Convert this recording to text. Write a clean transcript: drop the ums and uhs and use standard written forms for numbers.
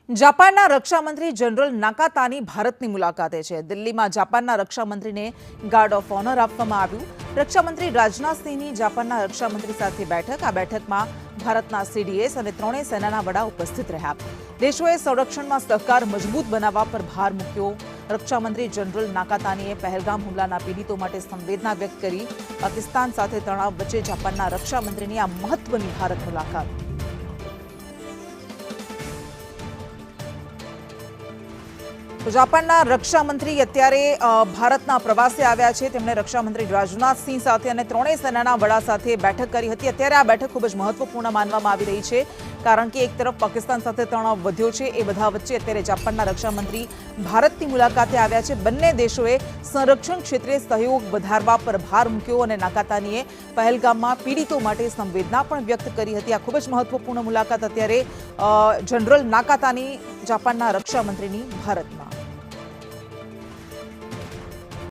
જાપાનના રક્ષામંત્રી જનરલ નાકાતાની ભારતની મુલાકાતે છે। દિલ્હીમાં જાપાનના રક્ષામંત્રીને ગાર્ડ ઓફ ઓનર આપવામાં આવ્યું। રક્ષામંત્રી રાજનાથસિંહની જાપાનના રક્ષામંત્રી સાથે બેઠક। આ બેઠકમાં ભારતના સીડીએસ અને ત્રણેય સેનાના વડા ઉપસ્થિત રહ્યા। દેશોએ સંરક્ષણમાં સહકાર મજબૂત બનાવવા પર ભાર મૂક્યો। રક્ષામંત્રી જનરલ નાકાતાનીએ પહેલગામ હુમલાના પીડિતો માટે સંવેદના વ્યક્ત કરી। પાકિસ્તાન સાથે તણાવ વચ્ચે જાપાનના રક્ષામંત્રીની આ મહત્વની ભારત મુલાકાત। જાપાનના રક્ષામંત્રી અત્યારે ભારતના પ્રવાસે આવ્યા છે। તેમણે રક્ષામંત્રી રાજનાથસિંહ સાથે અને ત્રણેય સેનાના વડા સાથે બેઠક કરી હતી। અત્યારે આ બેઠક ખૂબ જ મહત્વપૂર્ણ માનવામાં આવી રહી છે, કારણ કે એક તરફ પાકિસ્તાન સાથે તણાવ વધ્યો છે, એ બધા વચ્ચે અત્યારે જાપાનના રક્ષામંત્રી ભારતની મુલાકાતે આવ્યા છે। બંને દેશોએ સંરક્ષણ ક્ષેત્રે સહયોગ વધારવા પર ભાર મૂક્યો અને નાકાતાનીએ પહેલગામમાં પીડિતો માટે સંવેદના પણ વ્યક્ત કરી હતી। આ ખૂબ જ મહત્વપૂર્ણ મુલાકાત અત્યારે જનરલ નાકાતાની જાપાનના રક્ષામંત્રીની ભારતમાં।